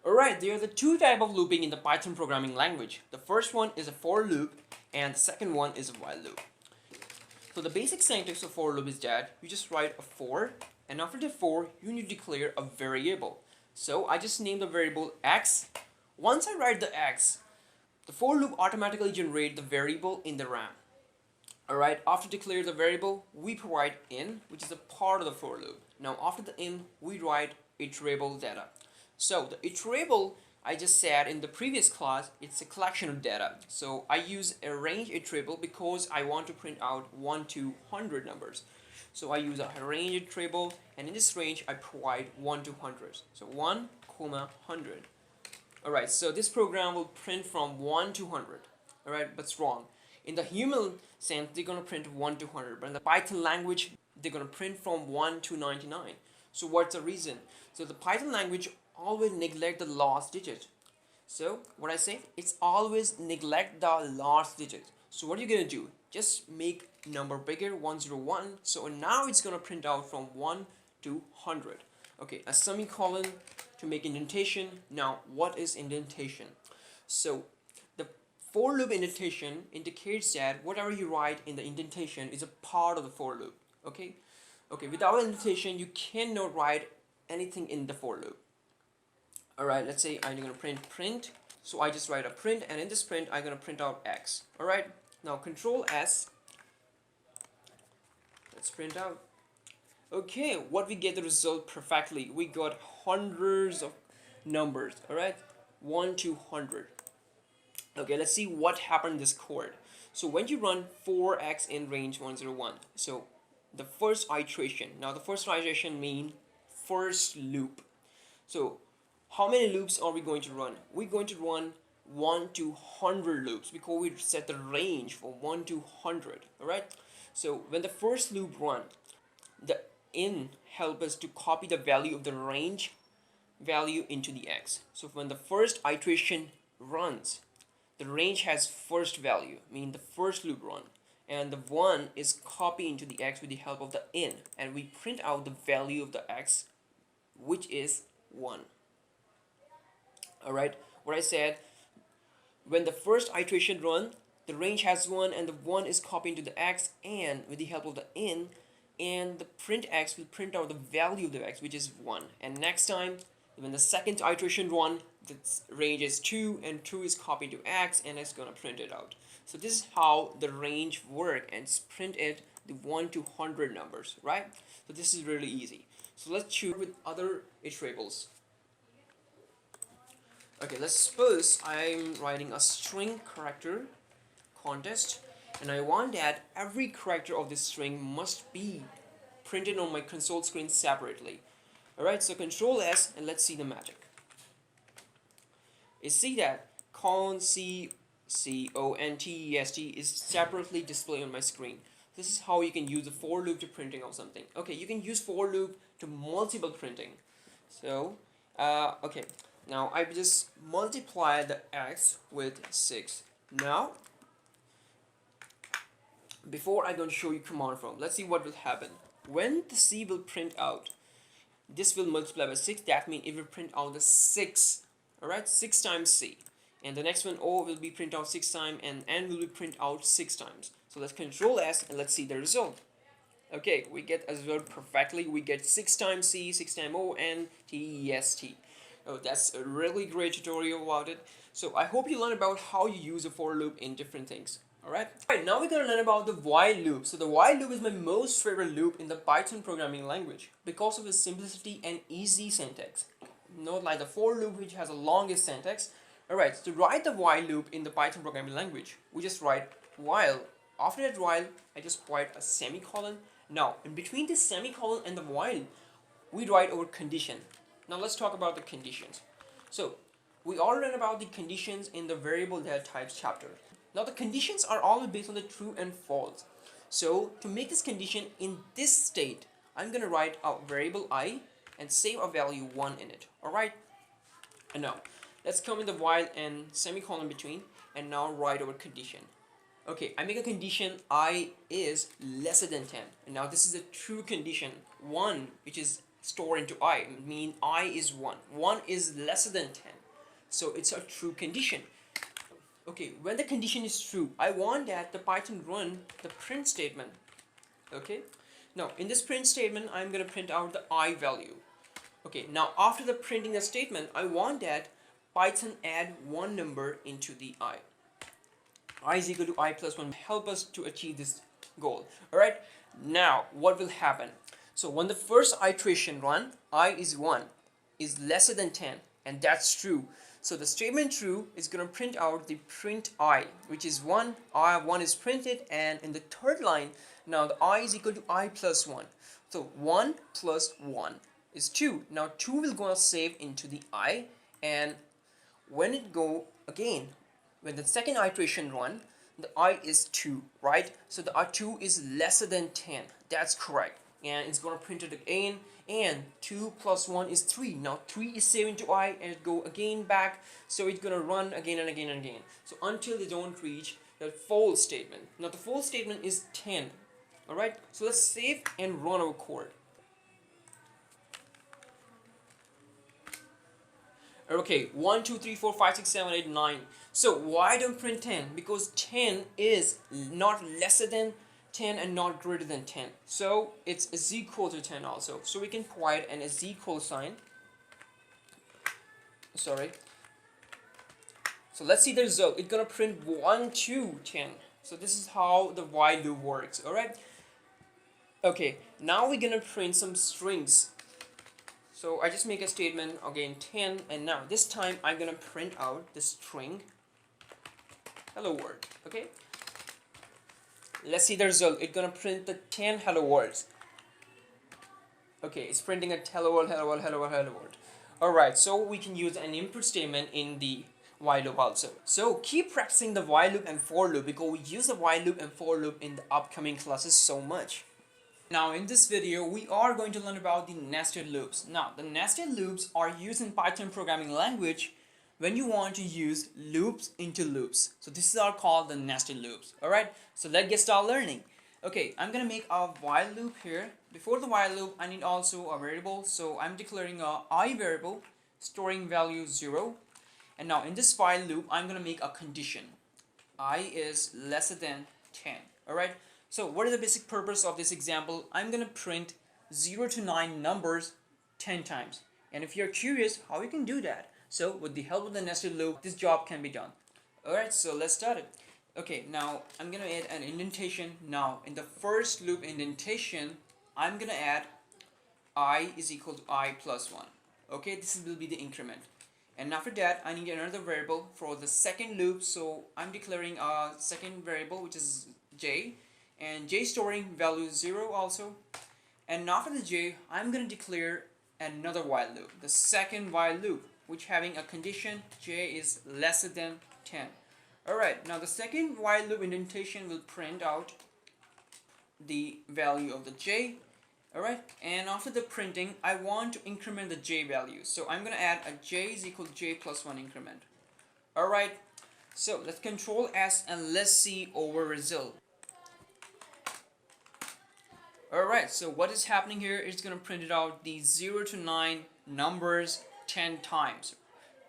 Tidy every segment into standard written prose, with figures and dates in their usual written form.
Alright, there are the two types of looping in the Python programming language. The first one is a for loop and the second one is a while loop. So the basic syntax of for loop is that you just write a for, and after the for you need to declare a variable. So I just name the variable x. Once I write the x, the for loop automatically generates the variable in the RAM. Alright, after declare the variable, we provide in, which is a part of the for loop. Now after the in, we write iterable data. So the iterable, I just said in the previous class, it's a collection of data. So I use a range iterable because I want to print out 1 to 100 numbers. So I use a range iterable, and in this range I provide 1 to 100. So 1, 100. Alright, so this program will print from 1 to 100. Alright, but it's wrong. In the human sense, they're going to print 1 to 100, but in the Python language, they're going to print from 1 to 99. So what's the reason? So the Python language always neglect the last digit. So what I say, it's always neglect the last digit. So what are you going to do? Just make number bigger, 101. So now it's going to print out from 1 to 100. Okay, a semicolon to make indentation. Now what is indentation? So the for loop indentation indicates that whatever you write in the indentation is a part of the for loop. Okay, without indentation you cannot write anything in the for loop. Alright, let's say I'm gonna print. So I just write a print, and in this print I'm gonna print out x. Alright, now control S. Let's print out. Okay, what we get the result perfectly. We got hundreds of numbers. Alright, 1 to 100. Okay, let's see what happened in this code. So when you run for x in range 101, so the first iteration. Now the first iteration means first loop. So how many loops are we going to run? We're going to run 1 to 100 loops because we set the range for 1 to 100. Alright, so when the first loop runs, the in help us to copy the value of the range value into the x. So when the first iteration runs, the range has first value, meaning the first loop run, and the 1 is copied into the x with the help of the in, and we print out the value of the x, which is 1. Alright, what I said, when the first iteration run, the range has 1 and the 1 is copied into the x, and with the help of the in, and the print x will print out the value of the x, which is 1. And next time, when the second iteration run, the range is 2 and 2 is copied to x, and it's gonna print it out. So this is how the range work, and it's printed the 1 to 100 numbers, right? So this is really easy. So let's choose with other iterables. Okay, let's suppose I'm writing a string character contest, and I want that every character of this string must be printed on my console screen separately. Alright, so control S, and let's see the magic. You see that const is separately displayed on my screen. This is how you can use the for loop to printing of something. Okay, you can use for loop to multiple printing. So, okay. Now I just multiply the x with 6. Now, before I'm going to show you command from, let's see what will happen. When the C will print out, this will multiply by 6. That means it will print out the 6. Alright, 6 times C. And the next one, O, will be print out 6 times, and N will be print out 6 times. So let's control S and let's see the result. Okay, we get a result perfectly. We get 6 times C, 6 times O, and TEST. Oh, that's a really great tutorial about it. So I hope you learn about how you use a for loop in different things. Alright, now we're going to learn about the while loop. So the while loop is my most favorite loop in the Python programming language because of its simplicity and easy syntax. Not like the for loop, which has the longest syntax. Alright, so to write the while loop in the Python programming language, we just write while. After that while, I just write a semicolon. Now, in between this semicolon and the while, we write our condition. Now let's talk about the conditions. So we all learned about the conditions in the variable data types chapter. Now the conditions are all based on the true and false. So to make this condition in this state, I'm gonna write a variable I and save a value 1 in it. Alright? And now let's come in the while and semicolon between, and now write our condition. Okay, I make a condition I is lesser than 10. And now this is a true condition. 1, which is store into I, mean I is 1. 1 is lesser than 10. So it's a true condition. Okay, when the condition is true, I want that the Python run the print statement. Okay, now in this print statement, I'm going to print out the I value. Okay, now after the printing the statement, I want that Python add one number into the I is equal to I plus 1 help us to achieve this goal. Alright, now what will happen? So when the first iteration run, I is 1 is lesser than 10, and that's true. So the statement true is going to print out the print I, which is 1. I1 is printed, and in the third line, now the I is equal to I plus 1. So 1 plus 1 is 2. Now 2 will gonna save into the I, and when it go again, when the second iteration run, the I is 2, right? So the I2 is lesser than 10. That's correct. And it's going to print it again. And 2 plus 1 is 3. Now 3 is saved into I, and it go again back. So it's going to run again and again and again. So until they don't reach the false statement. Now the false statement is 10. Alright, so let's save and run our code. Okay, 1, 2, 3, 4, 5, 6, 7, 8, 9. So why don't print 10? Because 10 is not lesser than 10 and not greater than 10. So it's is equal to 10 also. So we can provide an is equal sign. Sorry. So let's see the result. It's gonna print 1 to 10. So this is how the while loop works. Alright. Okay, now we're gonna print some strings. So I just make a statement again 10, and now this time I'm gonna print out the string hello world. Okay, let's see the result. It's gonna print the 10 hello worlds. Okay, it's printing a hello world, hello world, hello world, hello world. Alright, so we can use an input statement in the while loop also. So keep practicing the while loop and for loop, because we use the while loop and for loop in the upcoming classes so much. Now in this video, we are going to learn about the nested loops. Now the nested loops are used in Python programming language when you want to use loops into loops. So this is all called the nested loops. Alright, so let's get started learning. Okay, I'm gonna make a while loop here. Before the while loop, I need also a variable. So I'm declaring a I variable storing value 0. And now in this while loop, I'm gonna make a condition. I is lesser than 10. Alright. So what is the basic purpose of this example? I'm going to print 0 to 9 numbers 10 times. And if you're curious how you can do that, so with the help of the nested loop, this job can be done. Alright, so let's start it. Okay, now I'm going to add an indentation. Now in the first loop indentation, I'm going to add I is equal to I plus 1. Okay, this will be the increment. And after that, I need another variable for the second loop. So I'm declaring a second variable, which is j. And j storing value 0 also. And after the j, I'm going to declare another while loop, the second while loop, which having a condition j is lesser than 10. Alright, now the second while loop indentation will print out the value of the j. Alright, and after the printing, I want to increment the j value. So I'm going to add a j is equal to j plus 1 increment. Alright, so let's control S and let's see our result. Alright, so what is happening here is going to print it out the 0 to 9 numbers 10 times.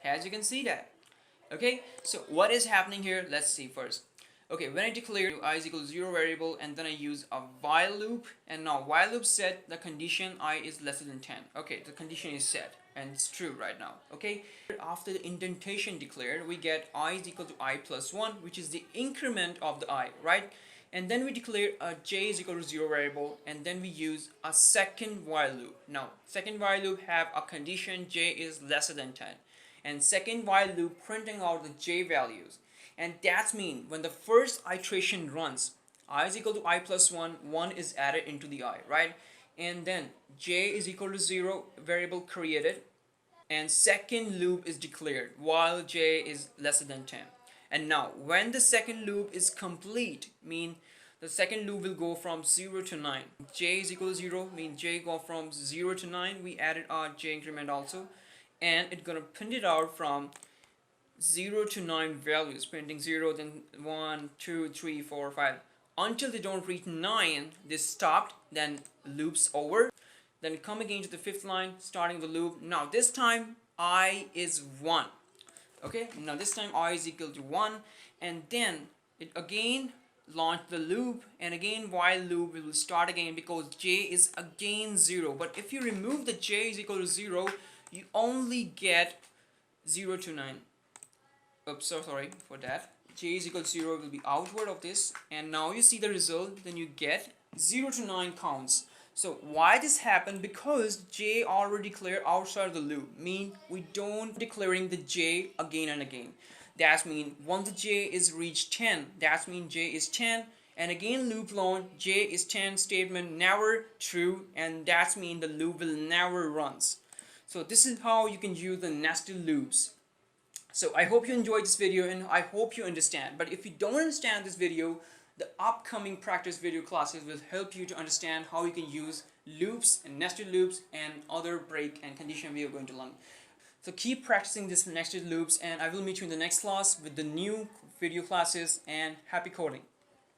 As you can see that. Okay, so what is happening here? Let's see first. Okay, when I declare I is equal to 0 variable, and then I use a while loop, and now while loop set the condition I is lesser than 10. Okay, the condition is set and it's true right now. Okay, after the indentation declared, we get I is equal to I plus 1, which is the increment of the I, right? And then we declare a j is equal to 0 variable, and then we use a second while loop. Now, second while loop have a condition j is lesser than 10. And second while loop printing out the j values. And that means when the first iteration runs, I is equal to I plus 1, 1 is added into the I, right? And then j is equal to 0 variable created, and second loop is declared while j is lesser than 10. And now when the second loop is complete, mean the second loop will go from 0 to 9. J is equal to 0, mean j go from 0 to 9. We added our j increment also, and it's gonna print it out from 0 to 9 values, printing 0, then 1, 2, 3, 4, 5 until they don't reach 9. They stopped, then loops over. then come again to the fifth line, starting the loop. Now this time I is 1. Okay, now this time I is equal to 1, and then it again launch the loop, and again while loop will start again because j is again 0. But if you remove the j is equal to 0, you only get 0 to 9. Oops, so sorry for that. J is equal to 0 will be outward of this, and now you see the result, then you get 0 to 9 counts. So why this happened? Because j already declared outside of the loop, mean we don't declaring the j again and again. That means once the j is reached 10, that means j is 10, and again loop long, j is 10 statement never true, and that means the loop will never runs. So this is how you can use the nested loops. So I hope you enjoyed this video, and I hope you understand. But if you don't understand this video, the upcoming practice video classes will help you to understand how you can use loops and nested loops and other break and condition we are going to learn. So keep practicing this nested loops, and I will meet you in the next class with the new video classes, and happy coding.